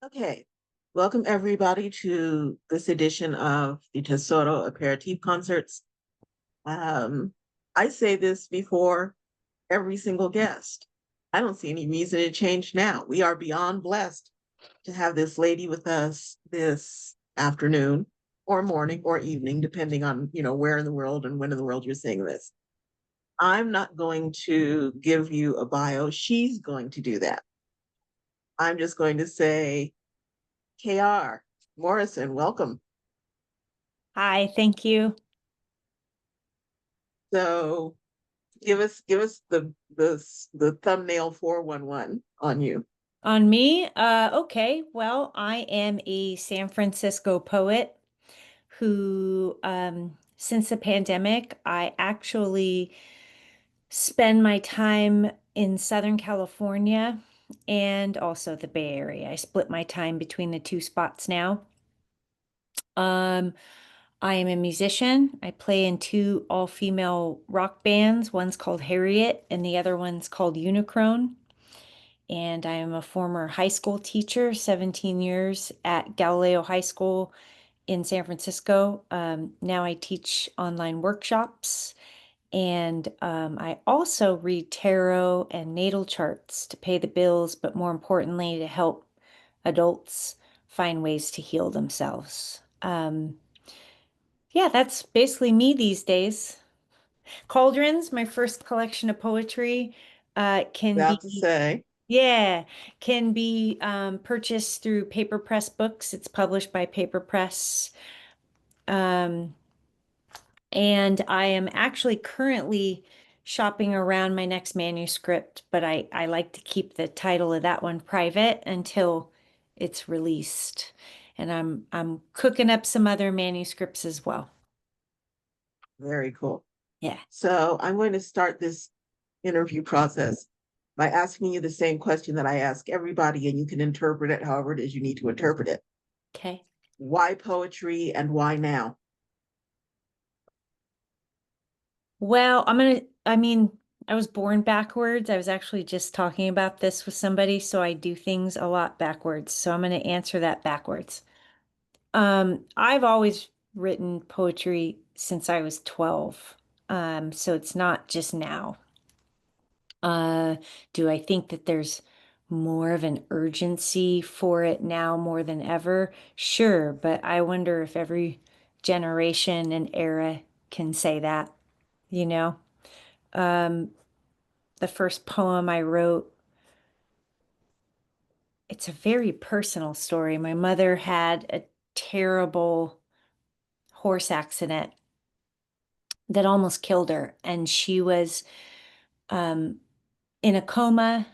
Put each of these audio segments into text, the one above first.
Okay, welcome everybody to this edition of the Tesoro Aperitif concerts. Um, I say this before every single guest. I don't see any reason to change now. We are beyond blessed to have this lady with us this afternoon or morning or evening, depending on, where in the world and when in the world you're seeing this. I'm not going to give you a bio. She's going to do that. I'm just going to say, KR, Morrison, welcome. Hi, thank you. So give us the thumbnail 411 on you. On me, okay, well, I am a San Francisco poet who, since the pandemic, I actually spend my time in Southern California and also the Bay Area. I split my time between the two spots now. Um, I am a musician. I play in two all-female rock bands. One's called Harriet and the other one's called Unicron. And I am a former high school teacher, 17 years at Galileo High School in San Francisco. Now I teach online workshops, and I also read tarot and natal charts to pay the bills, but more importantly, to help adults find ways to heal themselves. Yeah, that's basically me these days. Cauldrons, my first collection of poetry, can About to be say, yeah, can be purchased through Paper Press Books. It's published by Paper Press. Um, and I am actually currently shopping around my next manuscript, but I like to keep the title of that one private until it's released. And I'm cooking up some other manuscripts as well. very cool. Yeah. So I'm going to start this interview process by asking you the same question that I ask everybody, and you can interpret it however it is you need to interpret it. Okay. Why poetry and why now? Well, I was born backwards. I was actually just talking about this with somebody, so I do things a lot backwards. So I'm going to answer that backwards. I've always written poetry since I was 12. So it's not just now. Uh, do I think that there's more of an urgency for it now more than ever? Sure, but I wonder if every generation and era can say that, you know? Um, the first poem I wrote, it's a very personal story. My mother had a terrible horse accident that almost killed her, and she was um, in a coma,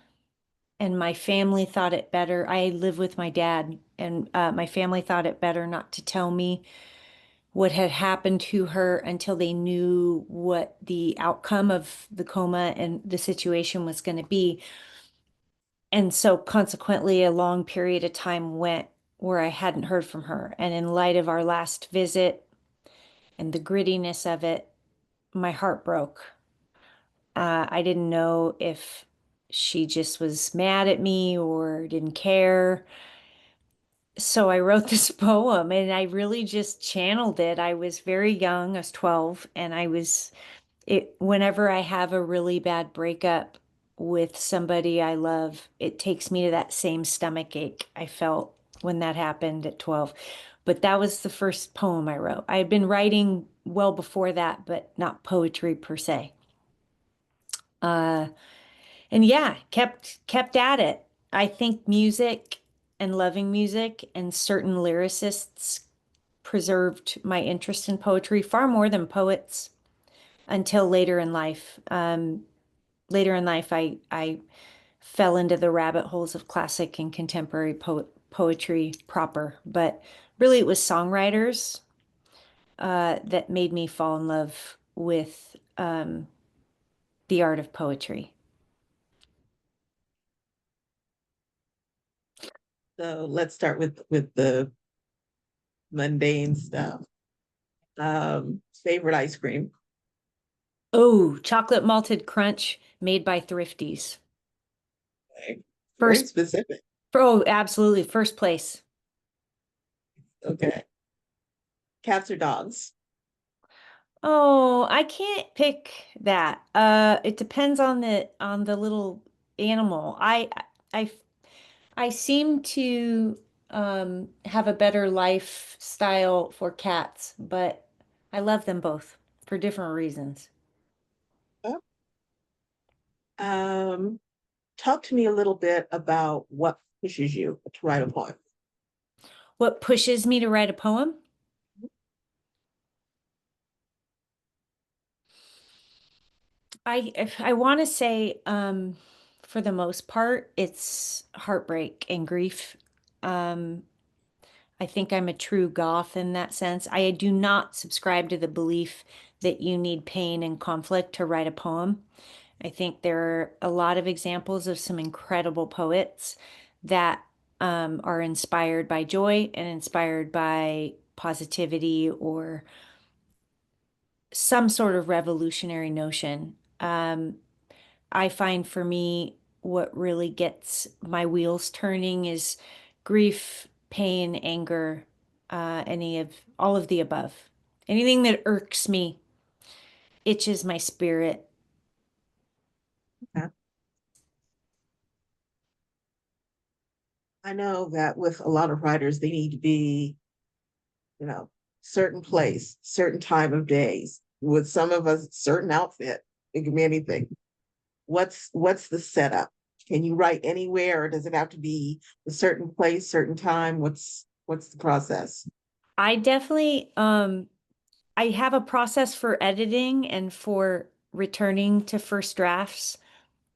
and my family thought it better. I live with my dad, and my family thought it better not to tell me what had happened to her until they knew what the outcome of the coma and the situation was going to be. And so consequently, a long period of time went where I hadn't heard from her. And in light of our last visit and the grittiness of it, my heart broke. I didn't know if she just was mad at me or didn't care. So I wrote this poem and I really just channeled it. I was very young, I was 12, and whenever I have a really bad breakup with somebody I love, it takes me to that same stomach ache I felt when that happened at 12. But that was the first poem I wrote. I had been writing well before that, but not poetry per se. Uh, and yeah, kept at it. I think music and loving music and certain lyricists preserved my interest in poetry far more than poets until later in life. Later in life, I fell into the rabbit holes of classic and contemporary poetry proper, but really it was songwriters that made me fall in love with the art of poetry. So let's start with the mundane stuff. Favorite ice cream. Oh, chocolate malted crunch made by Thrifties. Okay. Very First, specific. Oh, absolutely. First place. Okay. Cats or dogs? Oh, I can't pick that. It depends on the little animal. I I seem to have a better lifestyle for cats, but I love them both for different reasons. Oh. Um, Talk to me a little bit about what pushes you to write a poem. What pushes me to write a poem? I want to say, for the most part, it's heartbreak and grief. Um, I think I'm a true goth in that sense. I do not subscribe to the belief that you need pain and conflict to write a poem. I think there are a lot of examples of some incredible poets that are inspired by joy and inspired by positivity or some sort of revolutionary notion. I find for me, what really gets my wheels turning is grief, pain, anger, any of all of the above. Anything that irks me, itches my spirit. Yeah. I know that with a lot of writers, they need to be, you know, certain place, certain time of days. With some of us, certain outfit. It can be anything. What's the setup? Can you write anywhere, or does it have to be a certain place, certain time? What's the process? I definitely, I have a process for editing and for returning to first drafts,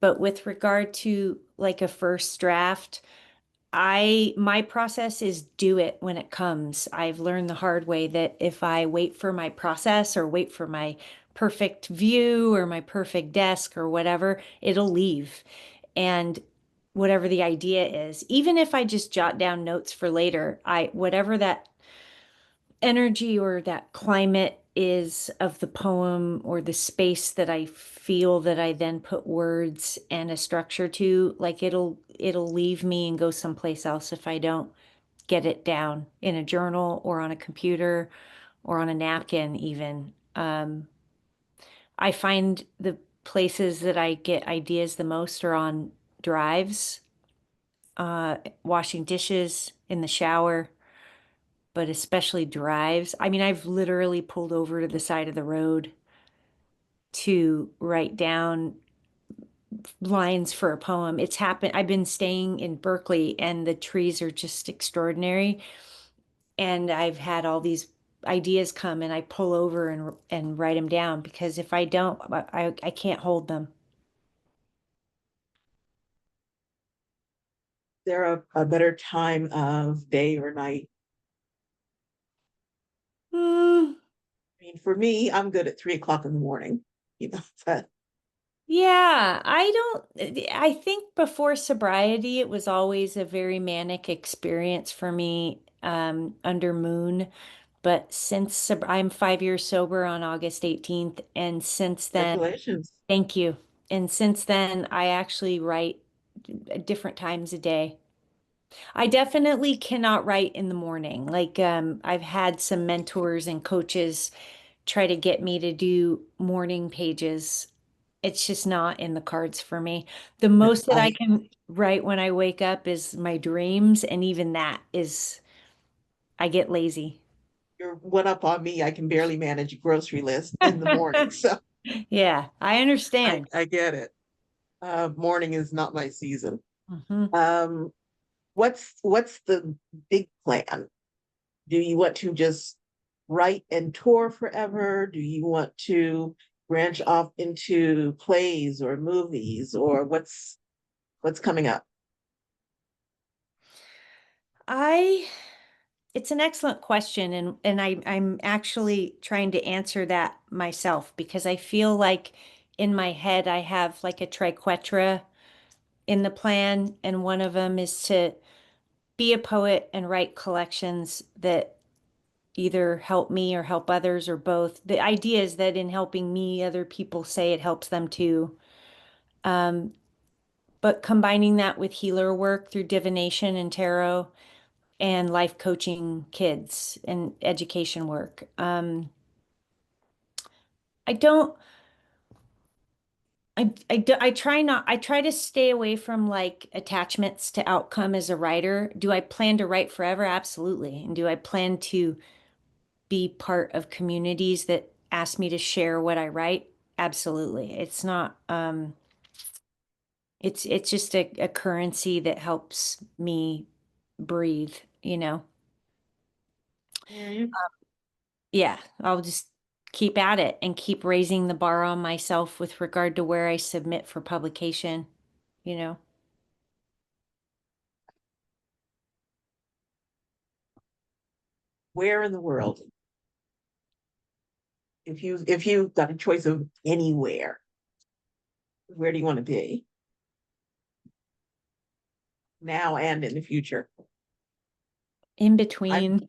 but with regard to like a first draft, my process is do it when it comes. I've learned the hard way that if I wait for my process or wait for my perfect view or my perfect desk or whatever, it'll leave. And whatever the idea is, even if I just jot down notes for later, whatever that energy or that climate is of the poem or the space that I feel that I then put words and a structure to, like it'll leave me and go someplace else if I don't get it down in a journal or on a computer or on a napkin even. I find the places that I get ideas the most are on drives, washing dishes, in the shower, but especially drives. I mean, I've literally pulled over to the side of the road to write down lines for a poem. It's happened. I've been staying in Berkeley and the trees are just extraordinary. And I've had all these ideas come and I pull over and write them down because if I don't, I can't hold them. There a better time of day or night? Hmm. I mean, for me, I'm good at 3 o'clock in the morning. You know, but Yeah, I think before sobriety, it was always a very manic experience for me, under Moon. But I'm 5 years sober on August 18th, and since then, congratulations. thank you. And since then, I actually write different times a day. I definitely cannot write in the morning. Like, I've had some mentors and coaches try to get me to do morning pages. It's just not in the cards for me. The Yeah, most that I can write when I wake up is my dreams, and even that is, I get lazy. you're one up on me. I can barely manage a grocery list in the morning, so Yeah, I understand. I get it. Morning is not my season. Mhm. Um, what's the big plan? Do you want to just write and tour forever? Do you want to branch off into plays or movies, or what's coming up? I It's an excellent question, and I'm actually trying to answer that myself because I feel like in my head I have like a triquetra in the plan, and one of them is to be a poet and write collections that either help me or help others or both. The idea is that in helping me, other people say it helps them too. but combining that with healer work through divination and tarot and life coaching kids and education work. I don't, I try not, I try to stay away from like attachments to outcome as a writer. Do I plan to write forever? Absolutely. And do I plan to be part of communities that ask me to share what I write? Absolutely. It's not, it's just a currency that helps me breathe, you know? Hear you. Yeah, I'll just keep at it and keep raising the bar on myself with regard to where I submit for publication, you know? Where in the world, if you got a choice of anywhere, where do you want to be now and in the future? In I'm between.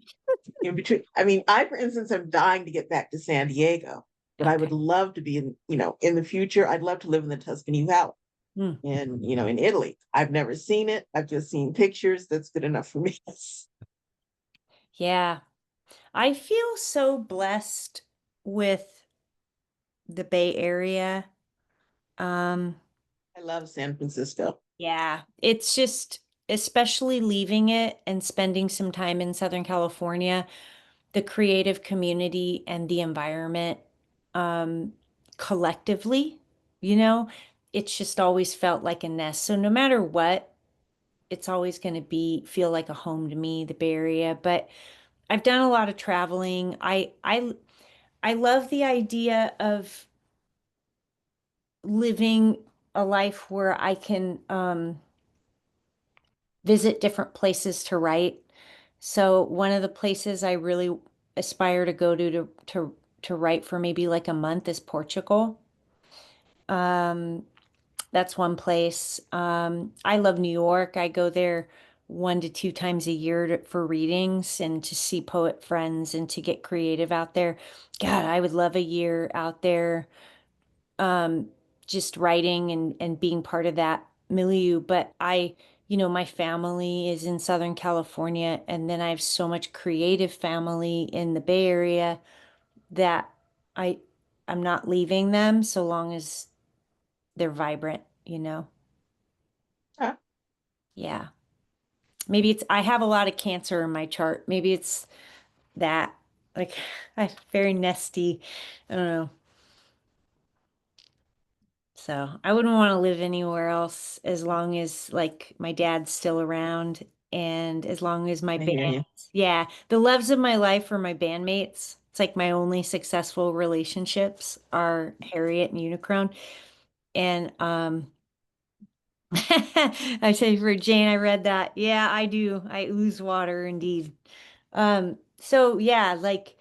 in between. I mean, I, for instance, am dying to get back to San Diego, but I Okay. would love to be in, in the future, I'd love to live in the Tuscany Valley Hmm. in Italy. I've never seen it. I've just seen pictures. That's good enough for me. Yeah. I feel so blessed with the Bay Area. Um, I love San Francisco. yeah, it's just, especially leaving it and spending some time in Southern California, the creative community and the environment, um, collectively, you know, it's just always felt like a nest. So no matter what, it's always going to be feel like a home to me, the Bay Area. But I've done a lot of traveling. I love the idea of living a life where I can visit different places to write. So one of the places I really aspire to go to write for maybe like a month is Portugal. Um, that's one place. I love New York. I go there 1 to 2 times a year for readings and to see poet friends and to get creative out there. God, I would love a year out there, um, just writing and being part of that milieu. But my family is in Southern California, and then I have so much creative family in the Bay Area that I I'm not leaving them so long as they're vibrant, you know? Huh? Yeah. Maybe it's I have a lot of Cancer in my chart. Maybe it's that. Like I very nesty. I don't know. So I wouldn't want to live anywhere else as long as like my dad's still around and as long as my I hear you. yeah, the loves of my life are my bandmates. It's like my only successful relationships are Harriet and Unicron. And I say for Jane, I read that. Yeah, I do. I ooze water indeed. So yeah, like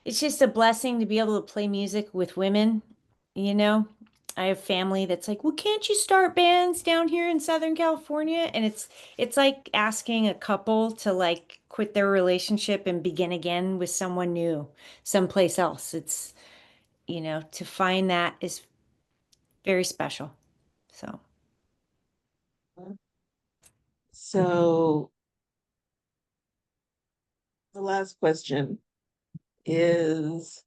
it's just a blessing to be able to play music with women, you know. I have family that's like, "Well, can't you start bands down here in Southern California?" And it's like asking a couple to like quit their relationship and begin again with someone new someplace else. It's, to find that is very special. So, So the last question is,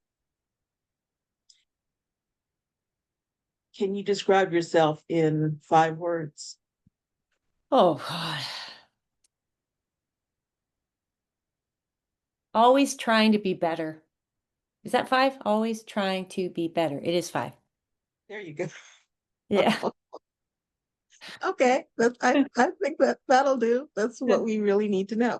can you describe yourself in 5 words? oh God. Always trying to be better. Is that five? Always trying to be better. It is five. There you go. Yeah. Okay, I think that'll do. That's what we really need to know.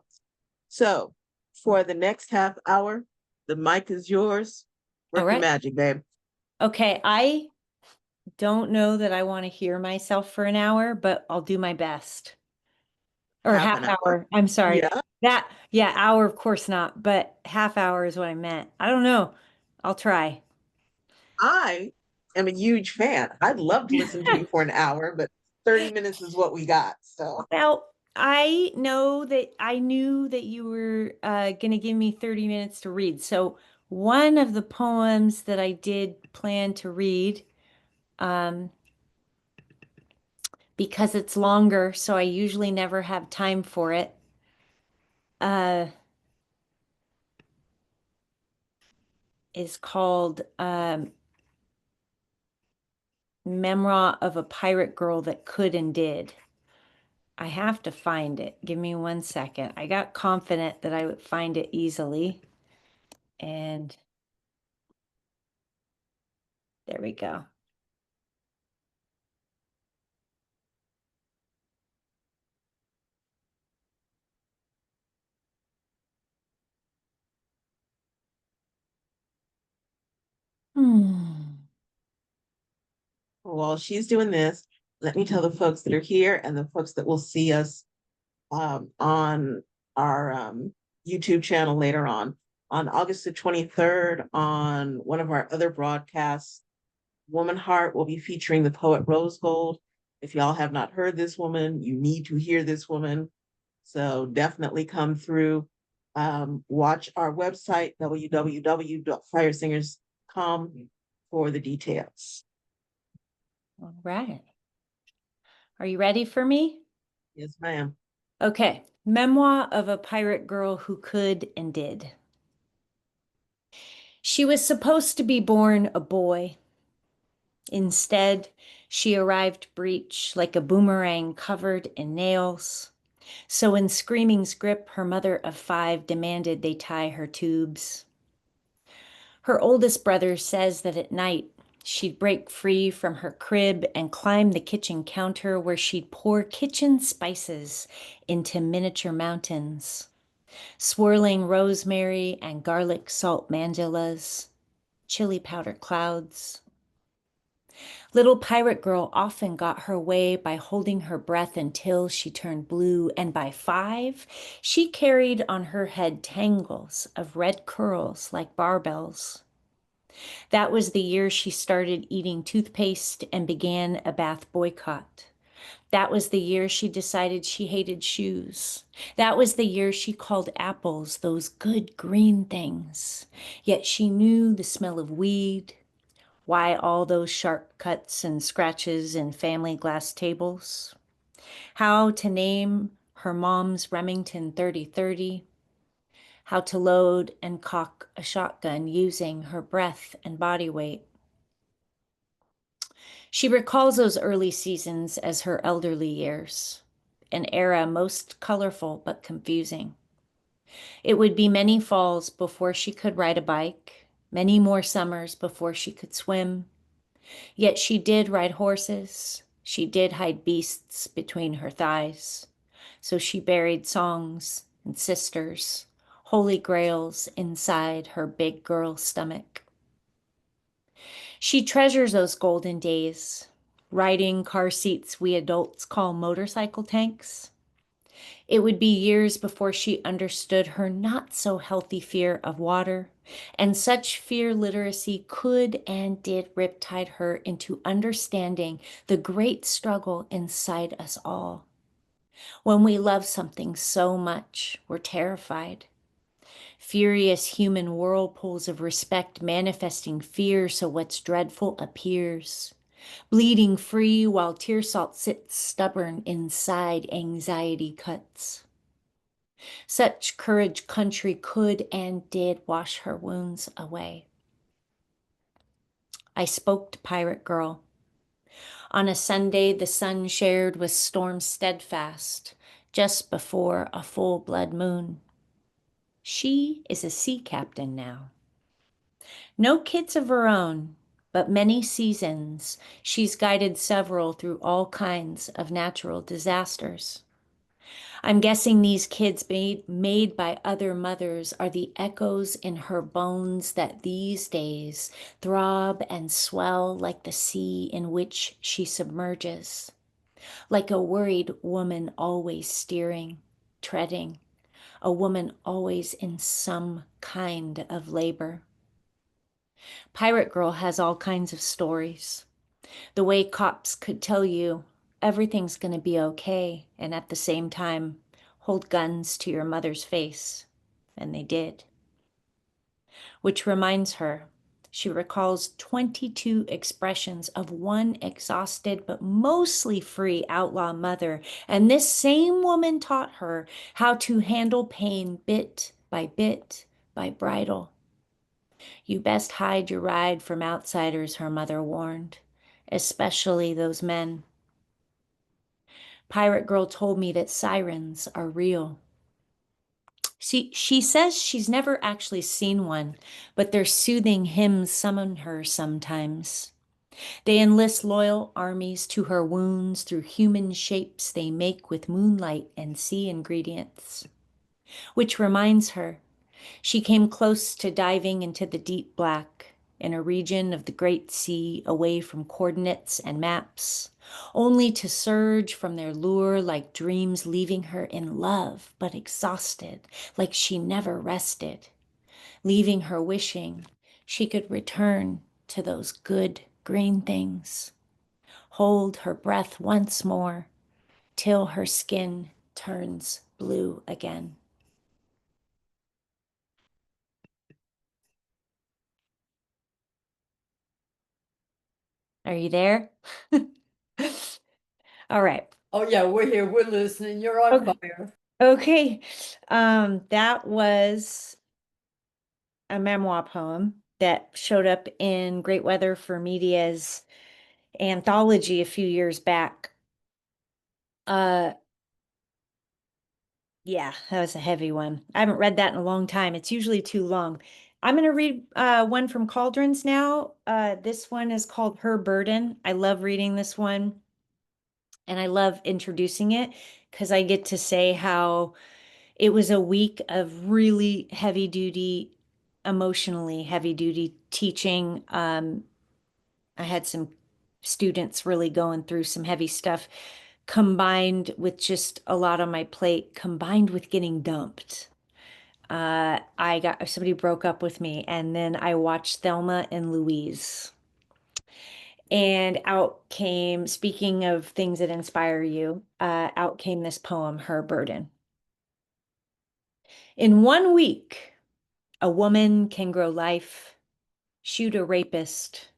So for the next half hour, the mic is yours. All Work your right. magic, babe. Okay. I don't know that I want to hear myself for an hour, but I'll do my best. Or Half half an hour. hour. I'm sorry. Yeah. Yeah, hour, of course not, but half hour is what I meant. I don't know. I'll try. I am a huge fan. I'd love to listen to you for an hour, but 30 minutes is what we got. So Well, I knew that you were going to give me 30 minutes to read. So one of the poems that I did plan to read, um, because it's longer, so I usually never have time for it. Uh, is called Memoir of a Pirate Girl That Could and Did. I have to find it. Give me 1 second. I got confident that I would find it easily. And there we go. Hmm. While she's doing this, let me tell the folks that are here and the folks that will see us on our YouTube channel later on August the 23rd, on one of our other broadcasts, Woman Heart will be featuring the poet Rose Gold. If y'all have not heard this woman, you need to hear this woman. So definitely come through. Watch our website, www.firesingers.com, for the details. All right. Are you ready for me? Yes, ma'am. Okay. Memoir of a Pirate Girl Who Could and Did. She was supposed to be born a boy. Instead, she arrived breech like a boomerang covered in nails. So in Screaming's grip, her mother of 5 demanded they tie her tubes. Her oldest brother says that at night, she'd break free from her crib and climb the kitchen counter where she'd pour kitchen spices into miniature mountains, swirling rosemary and garlic salt mandulas, chili powder clouds. Little pirate girl often got her way by holding her breath until she turned blue, and by 5, she carried on her head tangles of red curls like barbells. That was the year she started eating toothpaste and began a bath boycott. That was the year she decided she hated shoes. That was the year she called apples those good green things. Yet she knew the smell of weed, why all those sharp cuts and scratches in family glass tables, how to name her mom's Remington 3030, how to load and cock a shotgun using her breath and body weight. She recalls those early seasons as her elderly years, an era most colorful but confusing. It would be many falls before she could ride a bike, many more summers before she could swim. Yet she did ride horses. She did hide beasts between her thighs. So she buried songs and sisters, holy grails inside her big girl stomach. She treasures those golden days, riding car seats we adults call motorcycle tanks. It would be years before she understood her not so healthy fear of water, and such fear literacy could and did riptide her into understanding the great struggle inside us all. When we love something so much, we're terrified. Furious human whirlpools of respect manifesting fear so what's dreadful appears. Bleeding free while tear salt sits stubborn inside anxiety cuts. Such courage country could and did wash her wounds away. I spoke to Pirate Girl. On a Sunday the sun shared with storm steadfast, just before a full blood moon. She is a sea captain now. No kids of her own, but many seasons. She's guided several through all kinds of natural disasters. I'm guessing these kids made by other mothers are the echoes in her bones that these days throb and swell like the sea in which she submerges, like a worried woman always steering, treading, a woman always in some kind of labor. Pirate Girl has all kinds of stories. The way cops could tell you everything's going to be okay, and at the same time, hold guns to your mother's face. And they did. Which reminds her, She recalls 22 expressions of one exhausted but mostly free outlaw mother, and this same woman taught her how to handle pain bit by bridle. You best hide your ride from outsiders, her mother warned, especially those men. Pirate Girl told me that sirens are real. She says she's never actually seen one, but their soothing hymns summon her sometimes. They enlist loyal armies to her wounds through human shapes they make with moonlight and sea ingredients. Which reminds her, she came close to diving into the deep black, in a region of the great sea away from coordinates and maps, only to surge from their lure like dreams, leaving her in love but exhausted, like she never rested, leaving her wishing she could return to those good green things, hold her breath once more till her skin turns blue again. Are you there? All right. Oh yeah, we're here. We're listening. You're on Okay. fire. Okay. That was a memoir poem that showed up in Great Weather for Media's anthology a few years back. Uh, yeah, that was a heavy one. I haven't read that in a long time. It's usually too long. I'm going to read one from Cauldrons now. This one is called Her Burden. I love reading this one, and I love introducing it because I get to say how it was a week of really heavy duty, emotionally heavy duty teaching. I had some students really going through some heavy stuff, combined with just a lot on my plate, combined with getting dumped. I got somebody broke up with me, and then I watched Thelma and Louise. And out came, speaking of things that inspire you, out came this poem, Her Burden. In 1 week, a woman can grow life, shoot a rapist,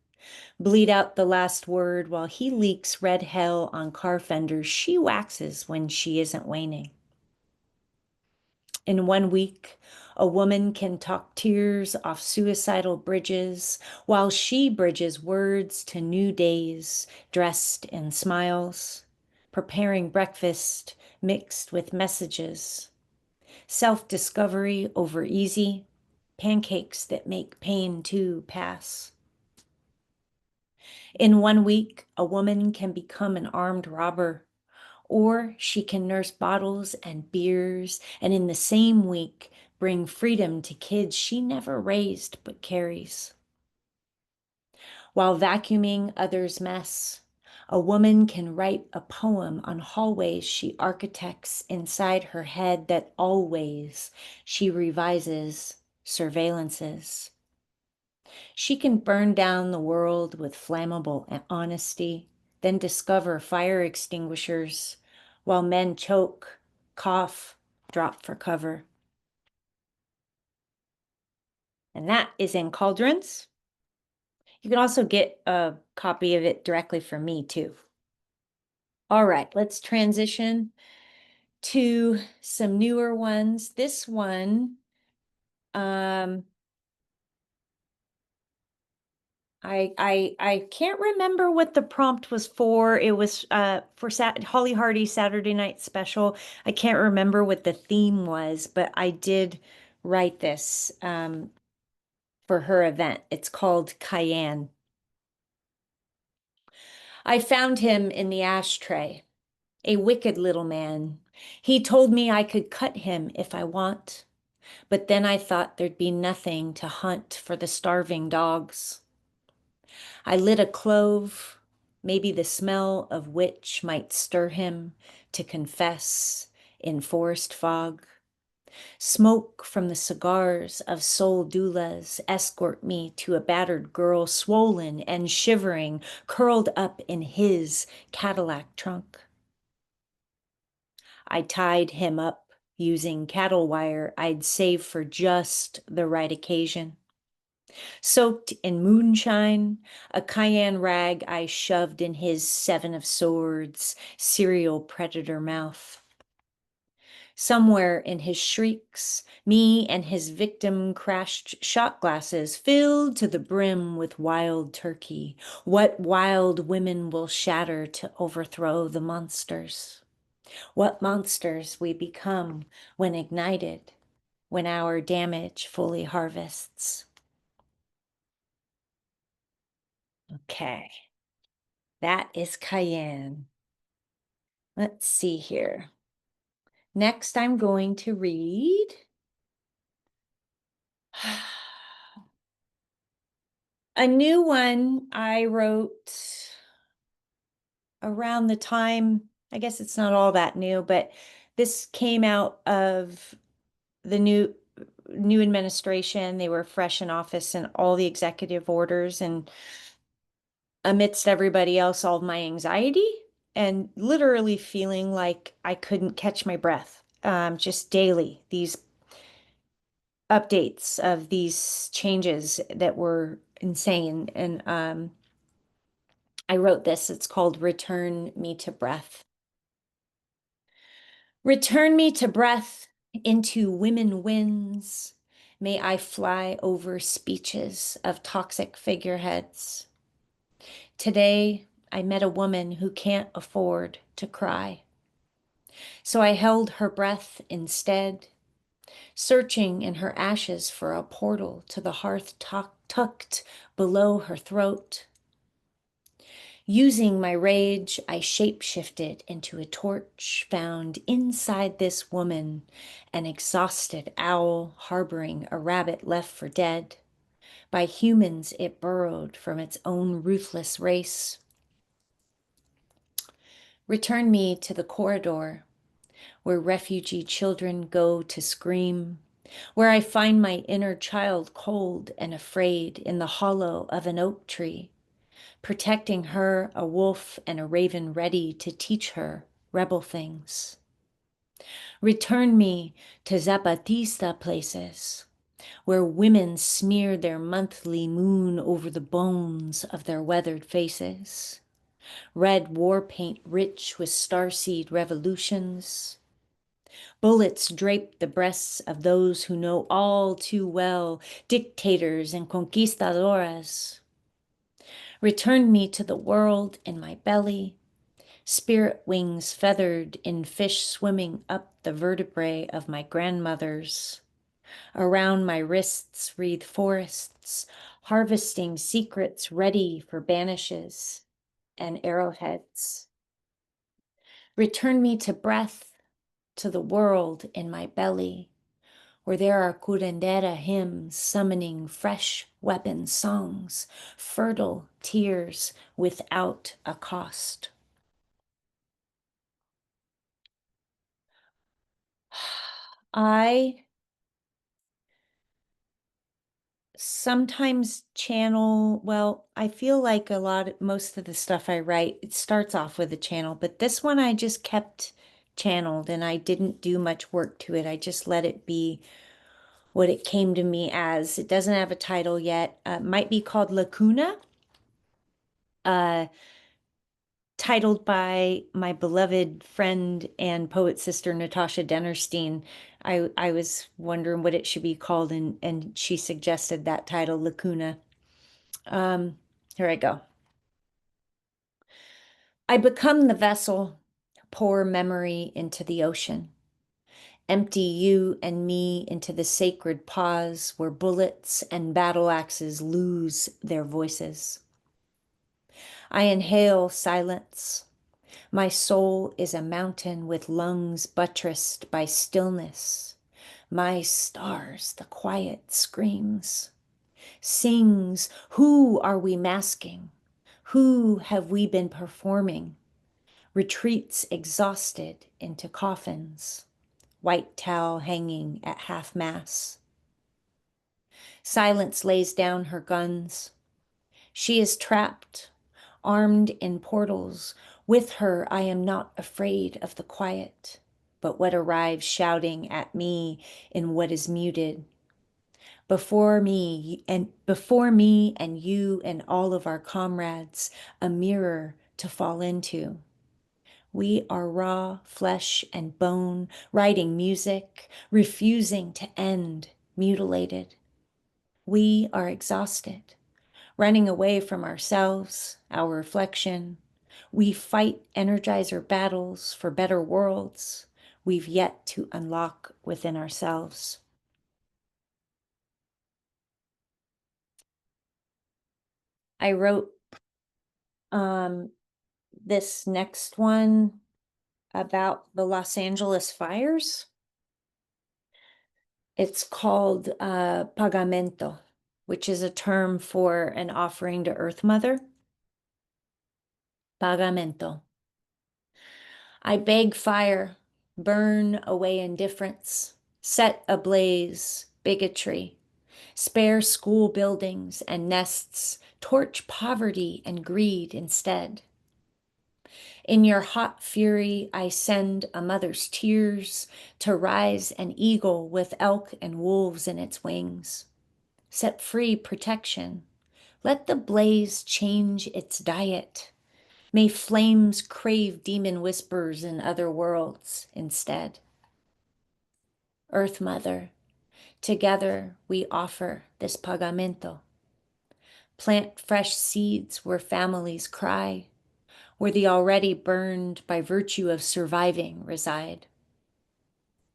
bleed out the last word while he leaks red hell on car fenders she waxes when she isn't waning. In 1 week, a woman can talk tears off suicidal bridges while she bridges words to new days dressed in smiles, preparing breakfast mixed with messages. Self-discovery over easy, pancakes that make pain too pass. In 1 week, a woman can become an armed robber, or she can nurse bottles and beers, and in the same week, bring freedom to kids she never raised but carries. While vacuuming others' mess, a woman can write a poem on hallways she architects inside her head that always she revises surveillances. She can burn down the world with flammable honesty, then discover fire extinguishers while men choke, cough, drop for cover. And that is in Cauldrons. You can also get a copy of it directly from me too. All right, let's transition to some newer ones. This one, I can't remember what the prompt was for. It was for Holly Hardy's Saturday Night Special. I can't remember what the theme was, but I did write this for her event. It's called Cayenne. I found him in the ashtray, a wicked little man. He told me I could cut him if I want, but then I thought there'd be nothing to hunt for the starving dogs. I lit a clove, maybe the smell of which might stir him to confess in forest fog. Smoke from the cigars of soul doulas escort me to a battered girl, swollen and shivering, curled up in his Cadillac trunk. I tied him up using cattle wire I'd saved for just the right occasion. Soaked in moonshine, a cayenne rag I shoved in his seven of swords, serial predator mouth. Somewhere in his shrieks, me and his victim crashed shot glasses filled to the brim with wild turkey. What wild women will shatter to overthrow the monsters? What monsters we become when ignited, when our damage fully harvests. Okay, that is Cayenne. Let's see here. Next, I'm going to read a new one I wrote around the time, I guess it's not all that new, but this came out of the new administration. They were fresh in office and all the executive orders, and amidst everybody else, all of my anxiety and literally feeling like I couldn't catch my breath. Just daily, these updates of these changes that were insane. And I wrote this. It's called Return Me to Breath. Return me to breath into women winds. May I fly over speeches of toxic figureheads. Today, I met a woman who can't afford to cry. So I held her breath instead, searching in her ashes for a portal to the hearth tucked below her throat. Using my rage, I shapeshifted into a torch found inside this woman, an exhausted owl harboring a rabbit left for dead. By humans, it burrowed from its own ruthless race. Return me to the corridor where refugee children go to scream, where I find my inner child cold and afraid in the hollow of an oak tree, protecting her, a wolf and a raven ready to teach her rebel things. Return me to Zapatista places, where women smear their monthly moon over the bones of their weathered faces. Red war paint rich with starseed revolutions. Bullets drape the breasts of those who know all too well, dictators and conquistadoras. Return me to the world in my belly, spirit wings feathered in fish swimming up the vertebrae of my grandmothers. Around my wrists wreathe forests, harvesting secrets ready for banishes and arrowheads. Return me to breath, to the world in my belly, where there are curandera hymns summoning fresh weapon songs, fertile tears without a cost. I sometimes channel, well, I feel like most of the stuff I write, it starts off with a channel, but this one I just kept channeled and I didn't do much work to it. I just let it be what it came to me as. It doesn't have a title yet. Might be called Lacuna. Titled by my beloved friend and poet sister Natasha Dennerstein. I was wondering what it should be called, and she suggested that title, Lacuna. Here I go. I become the vessel, pour memory into the ocean. Empty you and me into the sacred pause where bullets and battle axes lose their voices. I inhale silence. My soul is a mountain with lungs buttressed by stillness. My stars, the quiet screams, sings, who are we masking? Who have we been performing? Retreats exhausted into coffins, white towel hanging at half-mast. Silence lays down her guns. She is trapped, armed in portals. With her, I am not afraid of the quiet, but what arrives shouting at me in what is muted. before me and you and all of our comrades, a mirror to fall into. We are raw flesh and bone, writing music, refusing to end, mutilated. We are exhausted, running away from ourselves, our reflection. We fight energizer battles for better worlds we've yet to unlock within ourselves. I wrote this next one about the Los Angeles fires. It's called pagamento, which is a term for an offering to Earth Mother. Pagamento. I beg fire, burn away indifference, set ablaze bigotry, spare school buildings and nests, torch poverty and greed instead. In your hot fury, I send a mother's tears to rise an eagle with elk and wolves in its wings. Set free protection. Let the blaze change its diet. May flames crave demon whispers in other worlds instead. Earth Mother, together we offer this pagamento. Plant fresh seeds where families cry, where the already burned by virtue of surviving reside.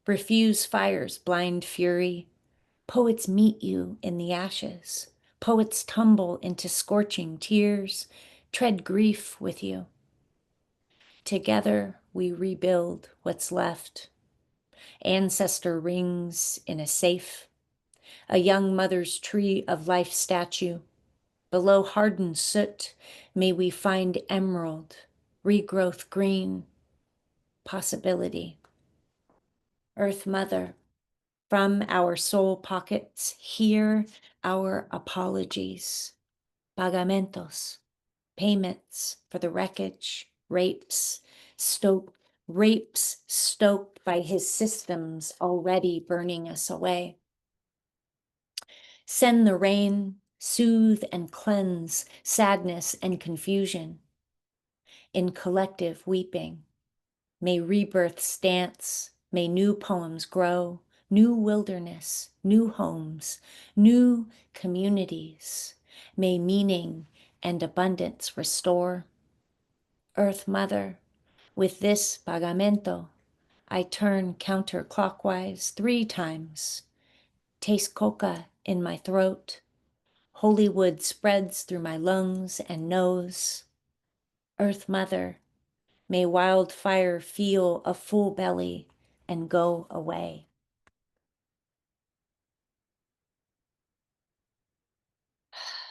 Refuse fire's blind fury. Poets meet you in the ashes. Poets tumble into scorching tears, tread grief with you. Together we rebuild what's left. Ancestor rings in a safe, a young mother's tree of life statue. Below hardened soot, may we find emerald, regrowth green, possibility. Earth Mother, from our soul pockets, hear our apologies. Pagamentos, payments for the wreckage, rapes stoked by his systems already burning us away. Send the rain, soothe and cleanse sadness and confusion. In collective weeping, may rebirths dance, may new poems grow, new wilderness, new homes, new communities. May meaning and abundance restore. Earth Mother, with this pagamento, I turn counterclockwise 3 times. Taste coca in my throat. Holy wood spreads through my lungs and nose. Earth Mother, may wildfire feel a full belly and go away.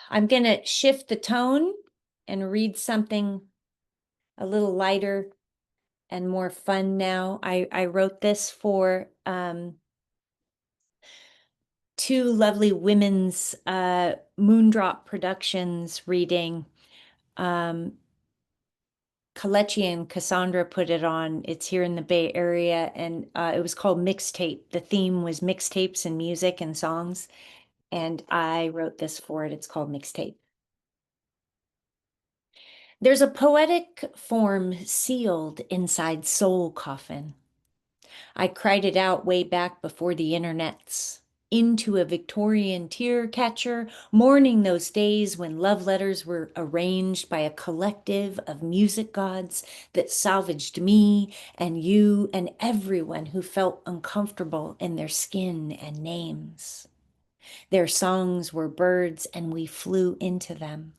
I'm going to shift the tone and read something a little lighter and more fun now. I wrote this for 2 lovely women's Moondrop Productions reading. Kalechi and Cassandra put it on. It's here in the Bay Area, and it was called Mixtape. The theme was mixtapes and music and songs, and I wrote this for it. It's called Mixtape. There's a poetic form sealed inside Soul Coffin. I cried it out way back before the internets. Into a Victorian tear catcher, mourning those days when love letters were arranged by a collective of music gods that salvaged me and you and everyone who felt uncomfortable in their skin and names. Their songs were birds and we flew into them,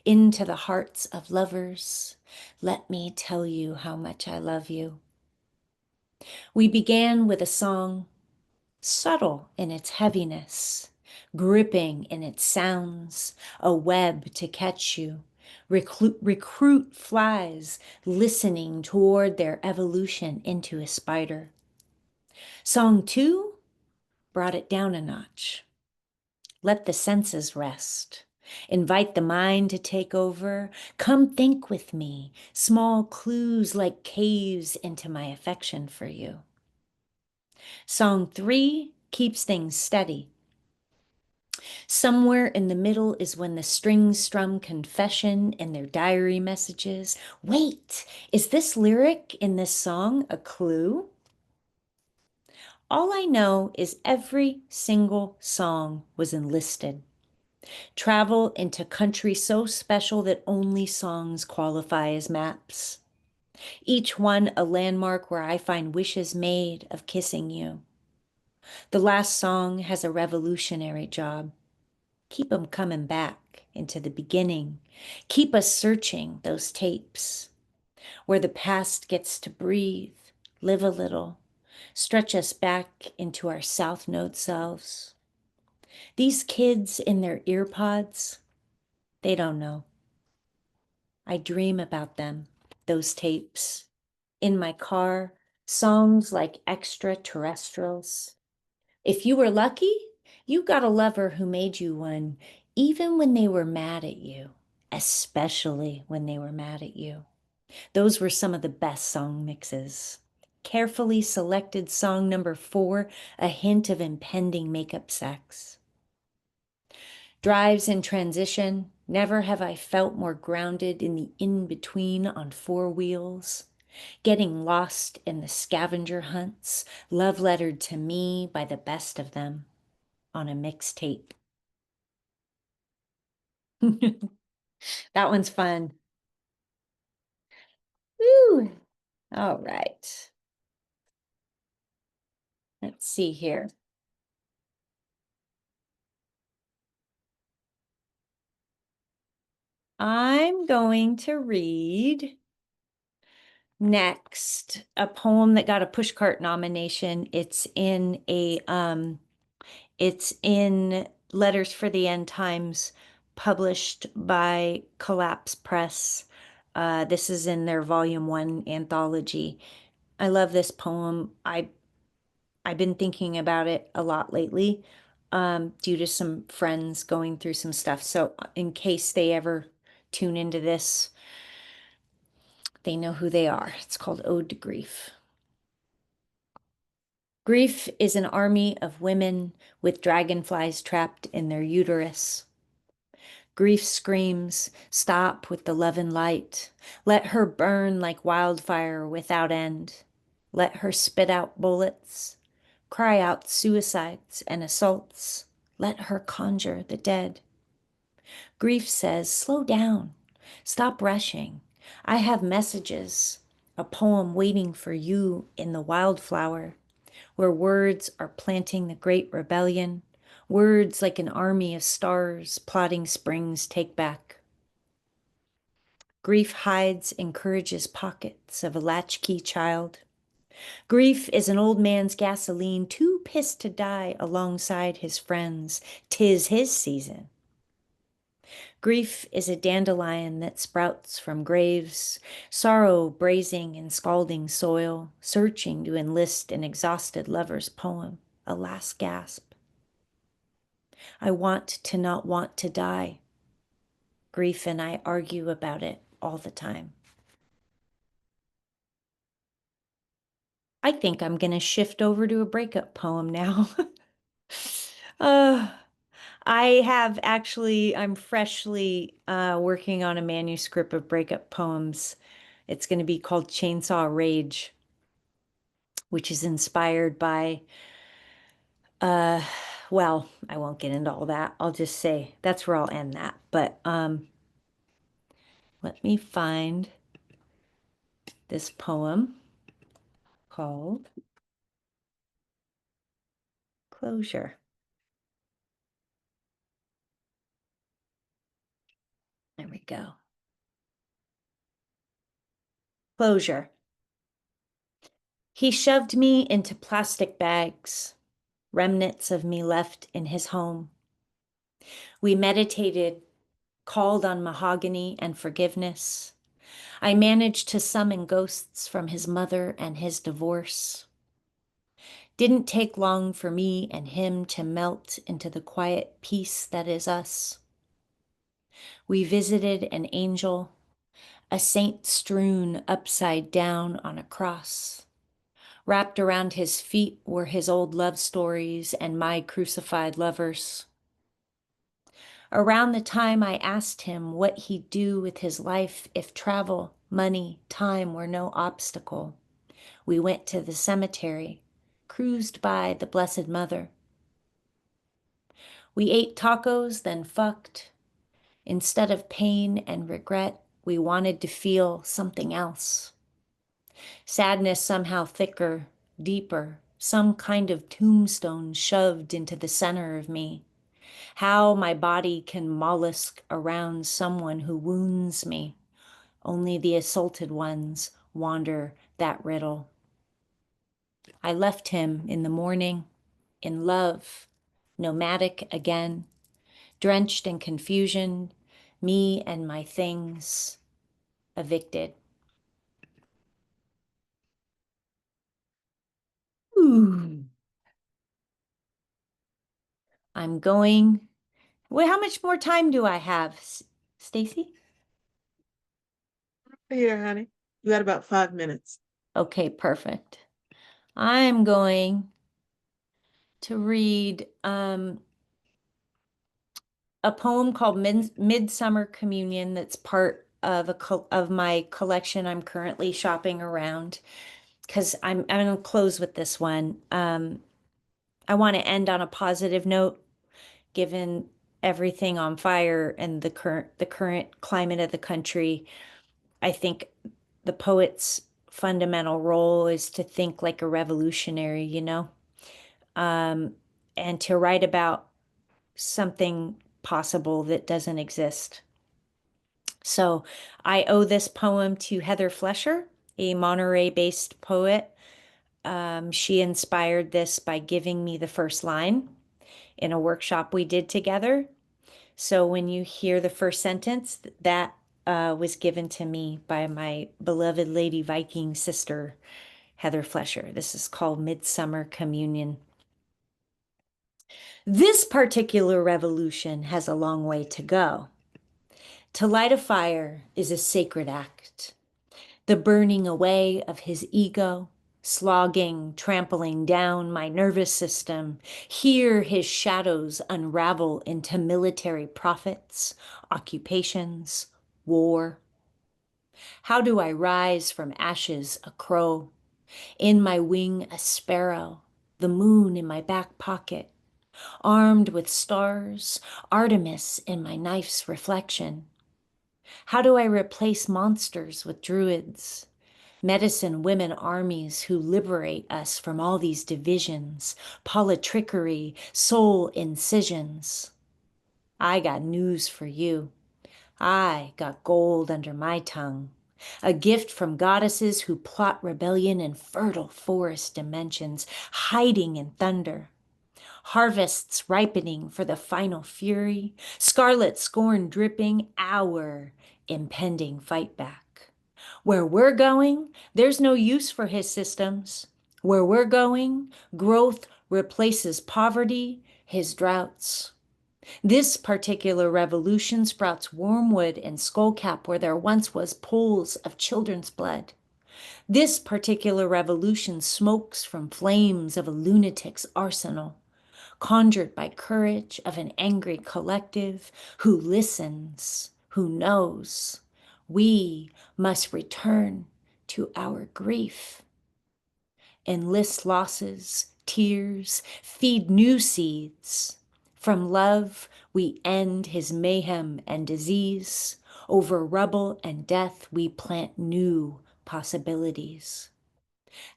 into the hearts of lovers. Let me tell you how much I love you. We began with a song, subtle in its heaviness, gripping in its sounds, a web to catch you. Recruit flies listening toward their evolution into a spider. Song 2 brought it down a notch. Let the senses rest. Invite the mind to take over. Come think with me. Small clues like caves into my affection for you. Song 3 keeps things steady. Somewhere in the middle is when the strings strum confession in their diary messages. Wait, is this lyric in this song a clue? All I know is every single song was enlisted. Travel into country so special that only songs qualify as maps. Each one a landmark where I find wishes made of kissing you. The last song has a revolutionary job. Keep 'em coming back into the beginning. Keep us searching those tapes where the past gets to breathe, live a little, stretch us back into our South Node selves. These kids in their ear pods, they don't know. I dream about them, those tapes. In my car, songs like extraterrestrials. If you were lucky, you got a lover who made you one, even when they were mad at you, especially when they were mad at you. Those were some of the best song mixes. Carefully selected song number 4, a hint of impending makeup sex. Drives in transition, never have I felt more grounded in the in-between on 4 wheels. Getting lost in the scavenger hunts, love lettered to me by the best of them on a mixtape. That one's fun. Woo! All right. Let's see here. I'm going to read next a poem that got a pushcart nomination. It's in Letters for the End Times, published by Collapse Press. This is in their Volume 1 anthology. I love this poem. I've been thinking about it a lot lately, due to some friends going through some stuff. So in case they ever tune into this, they know who they are. It's called Ode to Grief. Grief is an army of women with dragonflies trapped in their uterus. Grief screams, stop with the love and light. Let her burn like wildfire without end. Let her spit out bullets, cry out suicides and assaults. Let her conjure the dead. Grief says, slow down, stop rushing. I have messages, a poem waiting for you in the wildflower, where words are planting the great rebellion, words like an army of stars plotting spring's take back. Grief hides, encourages pockets of a latchkey child. Grief is an old man's gasoline, too pissed to die alongside his friends. 'Tis his season. Grief is a dandelion that sprouts from graves, sorrow brazing in scalding soil, searching to enlist an exhausted lover's poem, a last gasp. I want to not want to die. Grief and I argue about it all the time. I think I'm going to shift over to a breakup poem now. uh, I'm freshly working on a manuscript of breakup poems. It's going to be called Chainsaw Rage, which is inspired by, well, I won't get into all that. I'll just say that's where I'll end that. But let me find this poem called Closure. There we go. Closure. He shoved me into plastic bags, remnants of me left in his home. We meditated, called on mahogany and forgiveness. I managed to summon ghosts from his mother and his divorce. Didn't take long for me and him to melt into the quiet peace that is us. We visited an angel, a saint strewn upside down on a cross. Wrapped around his feet were his old love stories and my crucified lovers. Around the time I asked him what he'd do with his life if travel, money, time were no obstacle, we went to the cemetery, cruised by the Blessed Mother. We ate tacos, then fucked. Instead of pain and regret, we wanted to feel something else. Sadness somehow thicker, deeper, some kind of tombstone shoved into the center of me. How my body can mollusk around someone who wounds me. Only the assaulted ones wander that riddle. I left him in the morning, in love, nomadic again, drenched in confusion, me and my things, evicted. Ooh. I'm going. Well, how much more time do I have, Stacy? Here, honey, you got about 5 minutes. Okay, perfect. I'm going to read a poem called Midsummer Communion that's part of of my collection I'm currently shopping around because I'm going to close with this one. I want to end on a positive note, given everything on fire and the current climate of the country. I think the poet's fundamental role is to think like a revolutionary, you know, and to write about something possible that doesn't exist. So I owe this poem to Heather Flesher, a Monterey-based poet. She inspired this by giving me the first line in a workshop we did together. So when you hear the first sentence, that was given to me by my beloved Lady Viking sister, Heather Flesher. This is called Midsummer Communion. This particular revolution has a long way to go. To light a fire is a sacred act, the burning away of his ego, slogging, trampling down my nervous system. Hear his shadows unravel into military profits, occupations, war. How do I rise from ashes a crow, in my wing a sparrow, the moon in my back pocket, armed with stars, Artemis in my knife's reflection? How do I replace monsters with druids? Medicine women armies who liberate us from all these divisions, politrickery, soul incisions. I got news for you. I got gold under my tongue, a gift from goddesses who plot rebellion in fertile forest dimensions, hiding in thunder. Harvests ripening for the final fury, scarlet scorn dripping our impending fight back. Where we're going, there's no use for his systems. Where we're going, growth replaces poverty, his droughts. This particular revolution sprouts wormwood and skullcap where there once was pools of children's blood. This particular revolution smokes from flames of a lunatic's arsenal, conjured by courage of an angry collective who listens, who knows. We must return to our grief, enlist losses, tears, feed new seeds. From love, we end his mayhem and disease. Over rubble and death, we plant new possibilities.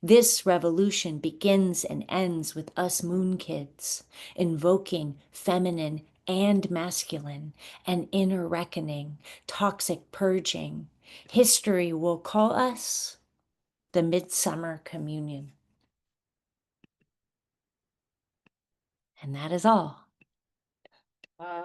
This revolution begins and ends with us moon kids, invoking feminine and masculine, an inner reckoning, toxic purging. History will call us the Midsummer Communion. And that is all.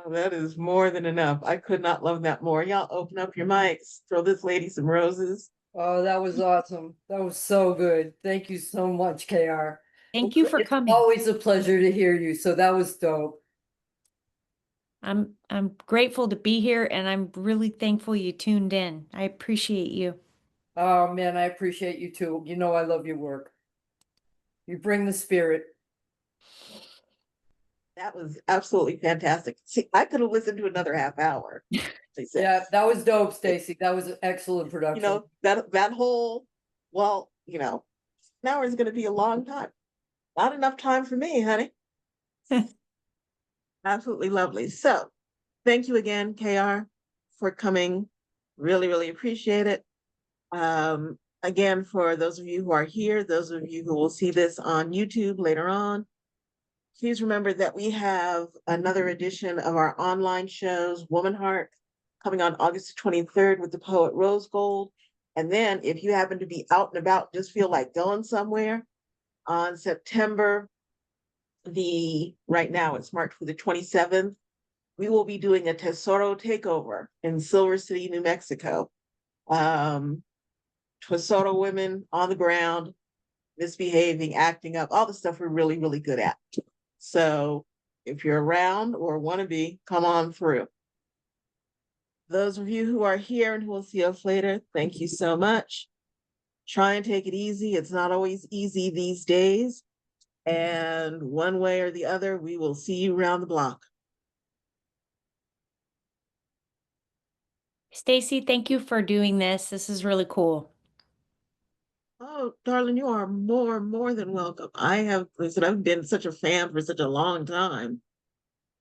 That is more than enough. I could not love that more. Y'all open up your mics, throw this lady some roses. Oh, that was awesome. That was so good. Thank you so much, KR. Thank you for It's coming. always a pleasure to hear you. So that was dope. I'm grateful to be here, and I'm really thankful you tuned in. I appreciate you. Oh man, I appreciate you too. You know I love your work. You bring the spirit. That was absolutely fantastic. See, I could have listened to another half hour. They said, Yeah, that was dope, Stacy. That was an excellent you production. know, that whole, well, an hour is going to be a long time. Not enough time for me, honey. Absolutely lovely. So, thank you again, KR, for coming. Really, really appreciate it. Again, for those of you who are here, those of you who will see this on YouTube later on, please remember that we have another edition of our online shows, Woman Heart, coming on August 23rd with the poet Rose Gold. And then if you happen to be out and about, just feel like going somewhere, on September right now it's marked for the 27th, we will be doing a Tesoro takeover in Silver City, New Mexico. Tesoro women on the ground, misbehaving, acting up, all the stuff we're really, really good at. So if you're around or want to be, come on through. Those of you who are here and who will see us later, thank you so much. Try and take it easy. It's not always easy these days. And one way or the other, we will see you around the block. Stacy, thank you for doing this. This is really cool. Oh, darling, you are more than welcome. Like I said, I've been such a fan for such a long time.